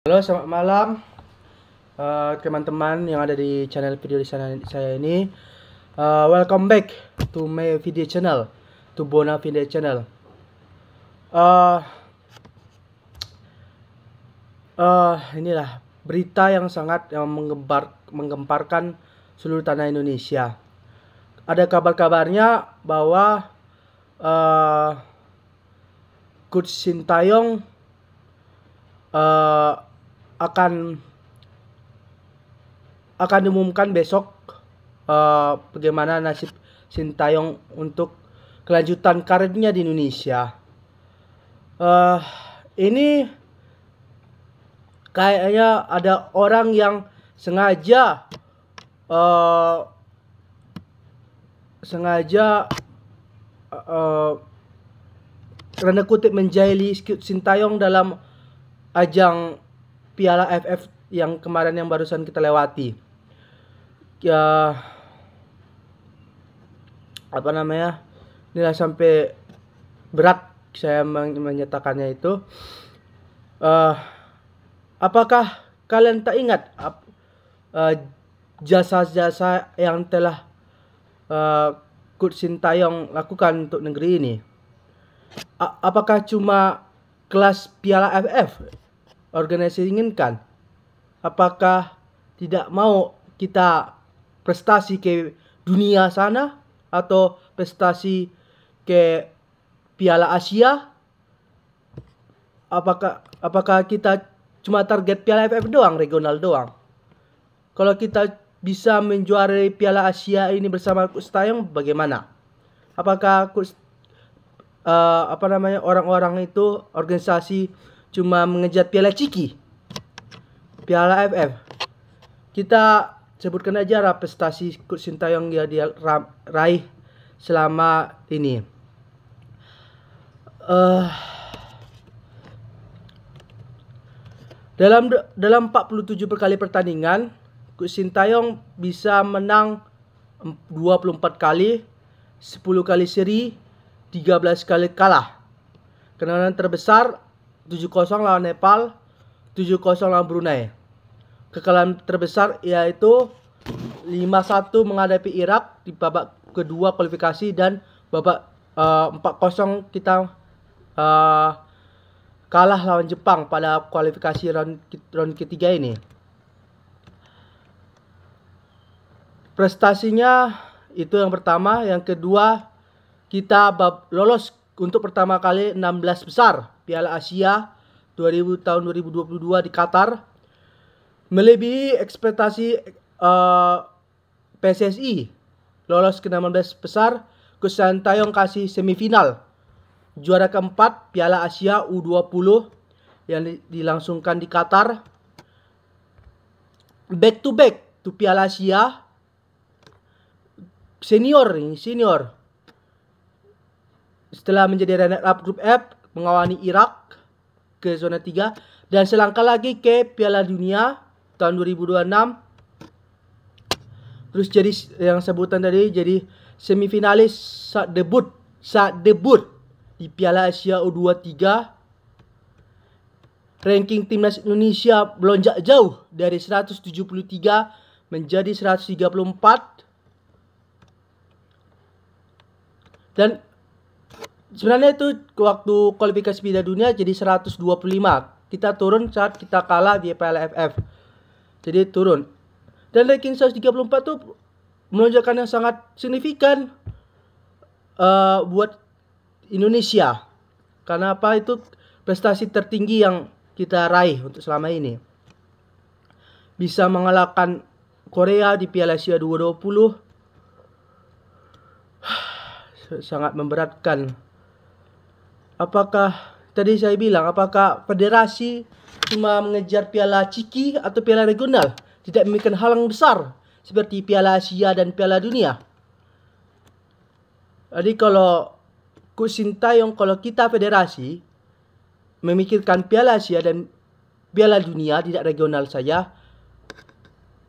Halo, selamat malam teman-teman yang ada di channel video di sana saya ini. Welcome back to my video channel, to Bona Video Channel. Inilah berita yang sangat menggemparkan seluruh tanah Indonesia. Ada kabar-kabarnya bahwa Coach Sintayong akan diumumkan besok bagaimana nasib Sintayong untuk kelanjutan karirnya di Indonesia. Ini kayaknya ada orang yang sengaja tanda kutip menjahili Sintayong dalam ajang Piala AFF yang kemarin yang barusan kita lewati. Ya, inilah sampai berat saya menyatakannya itu. Apakah kalian tak ingat jasa-jasa yang telah Coach Sintayong lakukan untuk negeri ini? Apakah cuma kelas Piala AFF organisasi inginkan? Apakah tidak mau kita prestasi ke dunia sana atau prestasi ke Piala Asia? Apakah kita cuma target Piala AFF doang, regional doang? Kalau kita bisa menjuarai Piala Asia ini bersama Coach Sintayong, bagaimana? Apakah orang-orang itu organisasi cuma mengejar Piala Ciki, Piala AFF? Kita sebutkan aja prestasi Coach Sintayong yang dia raih selama ini. Dalam 47 kali pertandingan, Coach Sintayong bisa menang 24 kali, 10 kali seri, 13 kali kalah. Kemenangan terbesar 7-0 lawan Nepal, 7-0 lawan Brunei. Kekalahan terbesar yaitu 5-1 menghadapi Irak di babak kedua kualifikasi, dan babak 4-0 kita kalah lawan Jepang pada kualifikasi round ketiga ini. Prestasinya itu yang pertama. Yang kedua, kita lolos untuk pertama kali 16 besar Piala Asia tahun 2022 di Qatar, melebihi ekspektasi PSSI. Lolos ke 16 besar. Coach Sintayong kasih semifinal, juara keempat Piala Asia U20 yang dilangsungkan di Qatar. Back to Piala Asia senior. Setelah menjadi runner up grup F, mengawani Irak ke zona 3, dan selangkah lagi ke Piala Dunia tahun 2026. Terus jadi yang sebutan tadi, jadi semifinalis saat debut di Piala Asia U23. Ranking timnas Indonesia melonjak jauh dari 173 menjadi 134. Dan sebenarnya itu waktu kualifikasi Piala Dunia jadi 125. Kita turun saat kita kalah di Piala AFF. Jadi turun. Dan ranking 134 tuh melonjakan yang sangat signifikan buat Indonesia. Karena apa? Itu prestasi tertinggi yang kita raih untuk selama ini. Bisa mengalahkan Korea di Piala Asia 2020. Sangat memberatkan. Apakah tadi saya bilang, apakah federasi cuma mengejar Piala Ciki atau Piala regional, tidak memikirkan hal yang besar seperti Piala Asia dan Piala Dunia? Jadi kalau Coach Sintayong, kalau kita federasi memikirkan Piala Asia dan Piala Dunia, tidak regional saja,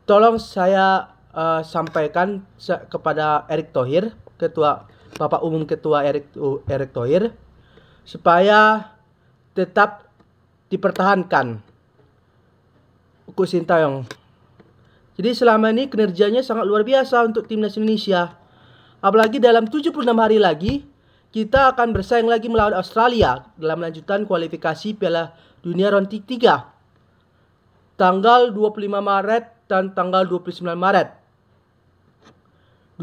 tolong saya sampaikan kepada Erick Thohir, Bapak Umum Ketua Erick Thohir, supaya tetap dipertahankan Coach Sintayong. Jadi selama ini kinerjanya sangat luar biasa untuk timnas Indonesia. Apalagi dalam 76 hari lagi kita akan bersaing lagi melawan Australia dalam lanjutan kualifikasi Piala Dunia ronde 3. Tanggal 25 Maret dan tanggal 29 Maret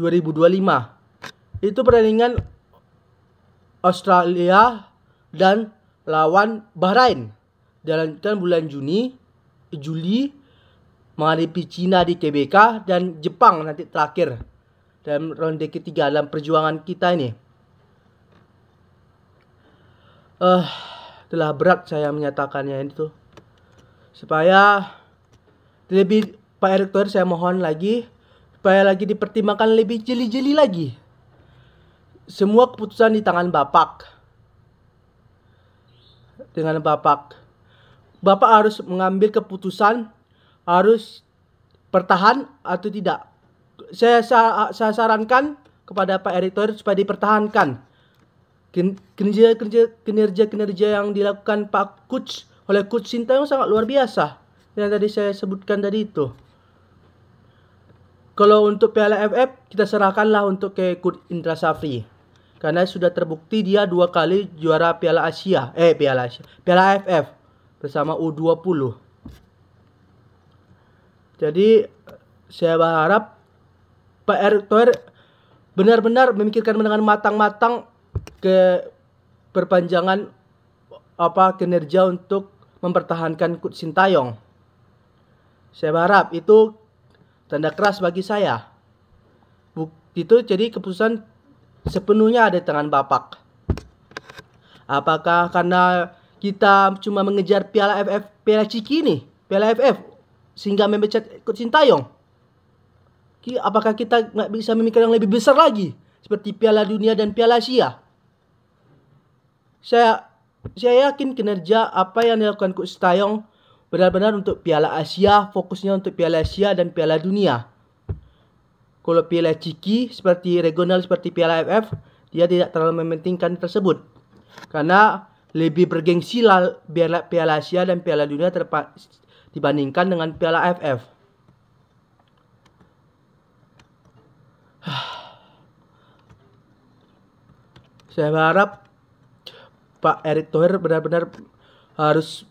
2025. Itu pertandingan Australia dan lawan Bahrain. Dilanjutkan bulan Juli menghadapi Cina di GBK dan Jepang nanti terakhir dalam ronde ketiga dalam perjuangan kita ini. Telah berat saya menyatakannya itu. Supaya lebih Pak Erick Thohir saya mohon lagi supaya lagi dipertimbangkan lebih jeli-jeli lagi. Semua keputusan di tangan Bapak. Dengan Bapak harus mengambil keputusan harus bertahan atau tidak. Saya sarankan kepada Pak Erick Thohir supaya dipertahankan. Kinerja yang dilakukan Pak Coach oleh Coach Sintayong sangat luar biasa. Yang tadi saya sebutkan tadi itu. Kalau untuk Piala AFF kita serahkanlah untuk ke Coach Indra Safri. Karena sudah terbukti dia 2 kali juara Piala AFF bersama U20. Jadi saya berharap Pak Erick Thohir benar-benar memikirkan dengan matang-matang ke perpanjangan kinerja untuk mempertahankan Coach Sintayong. Saya berharap itu tanda keras bagi saya. Itu jadi keputusan sepenuhnya ada di tangan Bapak. Apakah karena kita cuma mengejar Piala AFF, Piala Ciki nih, Piala AFF sehingga memecat Coach Sintayong? Apakah kita nggak bisa memikirkan yang lebih besar lagi seperti Piala Dunia dan Piala Asia? Saya yakin kinerja apa yang dilakukan Coach Sintayong benar-benar untuk Piala Asia, fokusnya untuk Piala Asia dan Piala Dunia. Kalau Piala Ciki seperti regional seperti Piala AFF, dia tidak terlalu mementingkan tersebut. Karena lebih bergengsi lah Piala Asia dan Piala Dunia dibandingkan dengan Piala AFF. Saya berharap Pak Erick Thohir benar-benar harus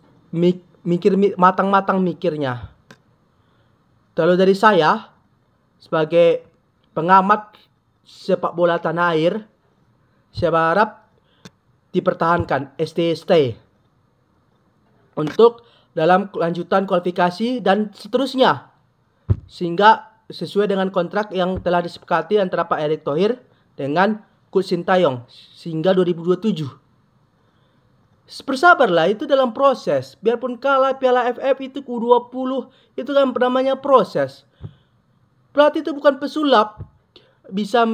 matang-matang mikirnya. Kalau dari saya sebagai pengamat sepak bola tanah air, saya berharap dipertahankan stay untuk dalam lanjutan kualifikasi dan seterusnya, sehingga sesuai dengan kontrak yang telah disepakati antara Pak Erick Thohir dengan Coach Sintayong sehingga 2027. Bersabarlah, itu dalam proses. Biarpun kalah Piala AFF itu U20, itu kan namanya proses. Pelatih itu bukan pesulap bisa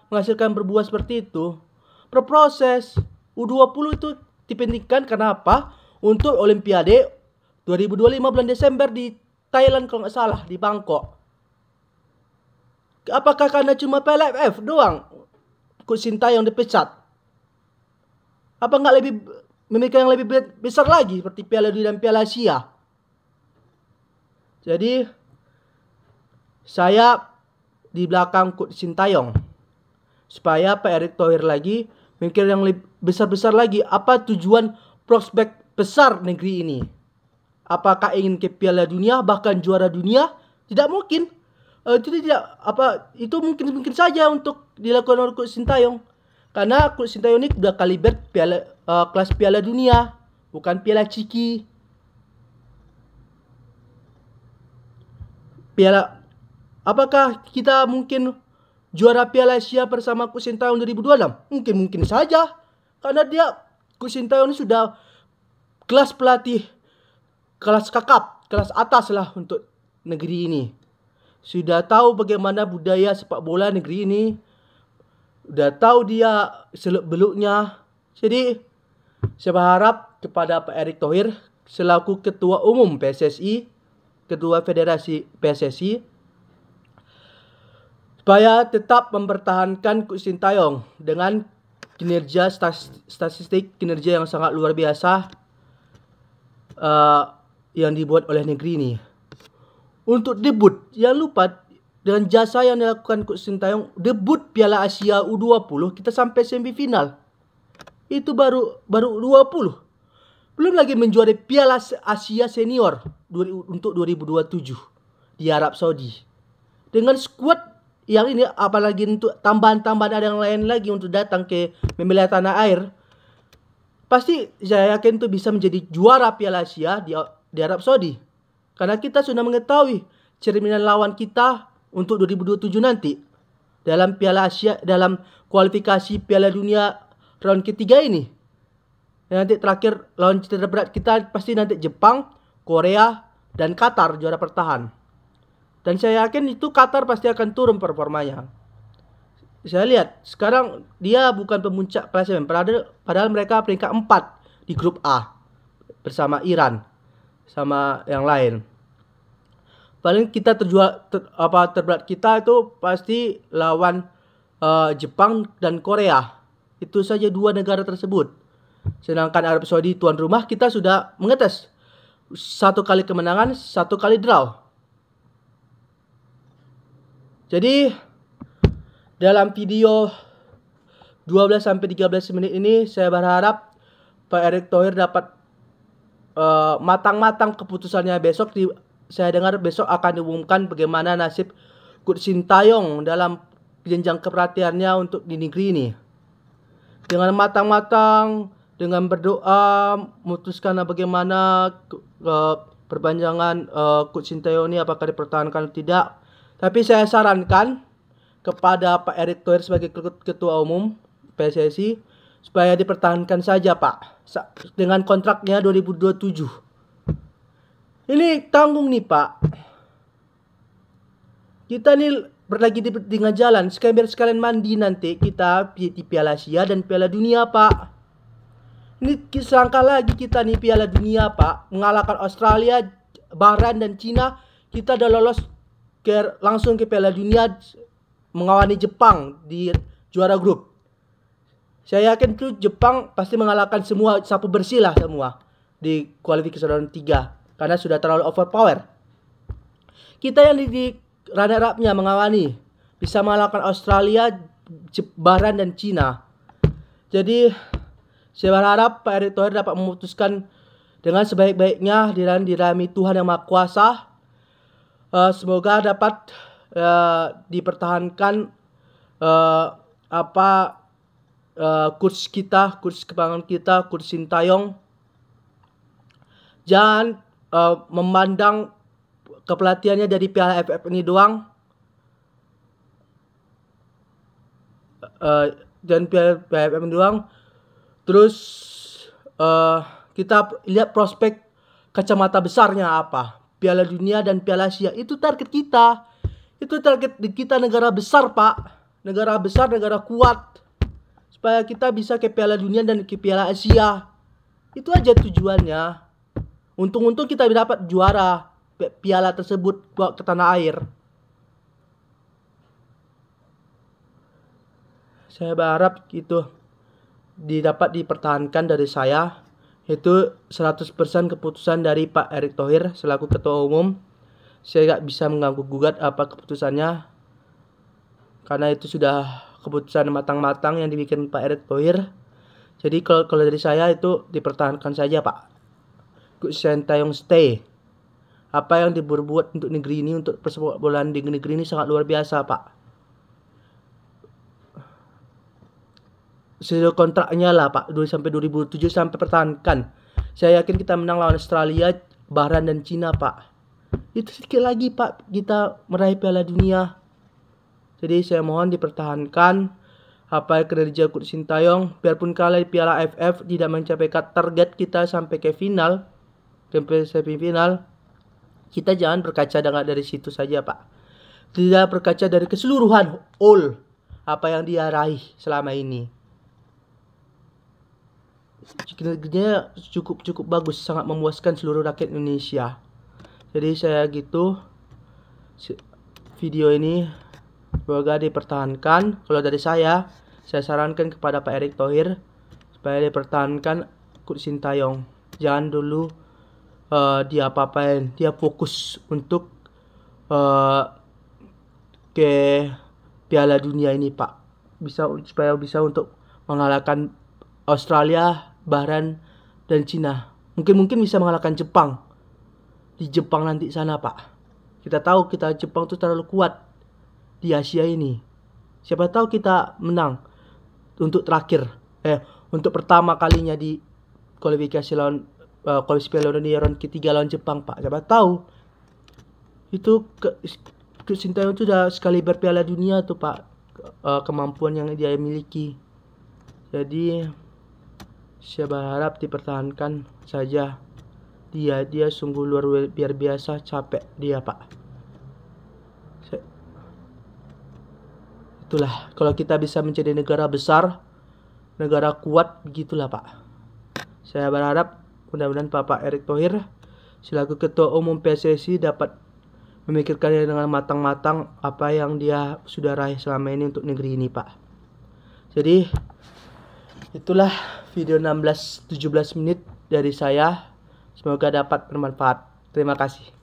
menghasilkan berbuah seperti itu. Berproses. U20 itu dipentingkan kenapa? Untuk Olimpiade 2025 bulan Desember di Thailand kalau nggak salah, di Bangkok. Apakah karena cuma Piala AFF doang Coach Sintayong dipecat? Apa nggak lebih memikirkan yang lebih besar lagi seperti Piala Dunia dan Piala Asia? Jadi saya di belakang Coach Sintayong supaya Pak Erick Thohir lagi mikir yang lebih besar-besar lagi. Apa tujuan prospek besar negeri ini? Apakah ingin ke Piala Dunia bahkan juara dunia? Tidak mungkin. Itu mungkin saja untuk dilakukan oleh Coach Sintayong. Karena Coach Sintayong ini udah kaliber kelas Piala Dunia, bukan Piala Ciki. Apakah kita mungkin juara Piala Asia bersama Coach Sintayong 2026? Mungkin saja. Karena Coach Sintayong ini sudah kelas pelatih, kelas kakap, kelas atas lah untuk negeri ini. Sudah tahu bagaimana budaya sepak bola negeri ini. Udah tahu dia seluk-beluknya. Jadi saya berharap kepada Pak Erick Thohir selaku Ketua Umum PSSI, Ketua Federasi PSSI, supaya tetap mempertahankan Coach Sintayong dengan statistik kinerja yang sangat luar biasa. yang dibuat oleh negeri ini. Untuk debut, jangan lupa dengan jasa yang dilakukan Coach Sintayong, debut Piala Asia U20 kita sampai semifinal. Itu baru 20. Belum lagi menjuarai Piala Asia Senior untuk 2027 di Arab Saudi. Dengan skuad yang ini, apalagi untuk tambahan-tambahan ada yang lain lagi untuk datang ke membela tanah air, pasti saya yakin itu bisa menjadi juara Piala Asia di Arab Saudi. Karena kita sudah mengetahui cerminan lawan kita untuk 2027 nanti dalam Piala Asia, dalam kualifikasi Piala Dunia round ketiga ini. Nanti terakhir lawan terberat kita pasti nanti Jepang, Korea, dan Qatar juara bertahan. Dan saya yakin itu Qatar pasti akan turun performanya. Saya lihat sekarang dia bukan pemuncak klasemen, padahal mereka peringkat 4 di grup A bersama Iran sama yang lain. Paling kita terberat kita itu pasti lawan Jepang dan Korea. Itu saja dua negara tersebut. Sedangkan Arab Saudi tuan rumah kita sudah mengetes 1 kali kemenangan, 1 kali draw. Jadi dalam video 12-13 menit ini saya berharap Pak Erick Thohir dapat matang-matang keputusannya besok. Saya dengar besok akan diumumkan bagaimana nasib Coach Sintayong dalam jenjang keperhatiannya untuk di negeri ini. Dengan matang-matang, dengan berdoa, memutuskan bagaimana perpanjangan Coach Sintayong ini apakah dipertahankan atau tidak. Tapi saya sarankan kepada Pak Erick Thohir sebagai Ketua Umum PSSI supaya dipertahankan saja Pak dengan kontraknya 2027. Ini tanggung nih Pak. Kita nih lagi di tengah jalan, sekalian mandi nanti kita di Piala Asia dan Piala Dunia Pak. Ini selangkah lagi kita nih Piala Dunia Pak, mengalahkan Australia, Bahrain dan Cina. Kita udah lolos langsung ke Piala Dunia, mengawani Jepang di juara grup. Saya yakin tuh Jepang pasti mengalahkan semua, sapu bersih lah semua di kualifikasi round 3 karena sudah terlalu overpower. Kita yang di runner up-nya mengawani bisa mengalahkan Australia, Bahrain dan Cina. Jadi saya berharap Pak Erick Thohir dapat memutuskan dengan sebaik-baiknya dirahmi Tuhan yang Maha Kuasa. Semoga dapat dipertahankan kurs kebanggaan kita, Coach Sintayong. Jangan memandang kepelatihannya dari Piala AFF ini doang. Dan Piala AFF ini doang. Terus kita lihat prospek kacamata besarnya apa. Piala Dunia dan Piala Asia. Itu target kita. Itu target kita, negara besar Pak. Negara besar, negara kuat. Supaya kita bisa ke Piala Dunia dan ke Piala Asia. Itu aja tujuannya. Untung-untung kita dapat juara piala tersebut bawa ke tanah air. Saya berharap itu dapat dipertahankan dari saya. Itu 100% keputusan dari Pak Erick Thohir selaku Ketua Umum. Saya gak bisa mengganggu gugat apa keputusannya, karena itu sudah keputusan matang-matang yang dibikin Pak Erick Thohir. Jadi kalau dari saya itu dipertahankan saja Pak. Coach Sintayong stay. Apa yang dibuat untuk negeri ini, untuk persepak bolaan di negeri ini sangat luar biasa Pak. Sesuai kontraknya lah Pak, sampai 2007 sampai pertahankan. Saya yakin kita menang lawan Australia, Bahrain dan Cina Pak. Itu sedikit lagi Pak kita meraih Piala Dunia. Jadi saya mohon dipertahankan apa kinerja Coach Sintayong. Biarpun kalah di Piala AFF tidak mencapai target kita sampai ke final, sampai semifinal, kita jangan berkaca dari situ saja Pak. Tidak berkaca dari keseluruhan all apa yang dia raih selama ini. Kinerjanya cukup bagus, sangat memuaskan seluruh rakyat Indonesia. Jadi saya gitu, video ini semoga dipertahankan. Kalau dari saya sarankan kepada Pak Erick Thohir supaya dipertahankan Coach Sintayong. Jangan dulu dia apa-apain. Dia fokus untuk ke Piala Dunia ini, Pak. Supaya bisa untuk mengalahkan Australia, Bahrain, dan Cina. Mungkin bisa mengalahkan Jepang. Di Jepang nanti sana, Pak. Kita tahu Jepang tuh terlalu kuat di Asia ini. Siapa tahu kita menang untuk untuk pertama kalinya di kualifikasi Piala Dunia round ketiga lawan Jepang, Pak. Siapa tahu itu Sintayong itu udah sekali berpiala dunia tuh, Pak. Kemampuan yang dia miliki. Jadi saya berharap dipertahankan saja. Dia sungguh luar biasa, capek dia, Pak. Itulah, kalau kita bisa menjadi negara besar, negara kuat, begitulah, Pak. Saya berharap mudah-mudahan Bapak Erick Thohir selaku Ketua Umum PSSI dapat memikirkannya dengan matang-matang apa yang dia sudah raih selama ini untuk negeri ini, Pak. Jadi itulah video 16-17 menit dari saya. Semoga dapat bermanfaat. Terima kasih.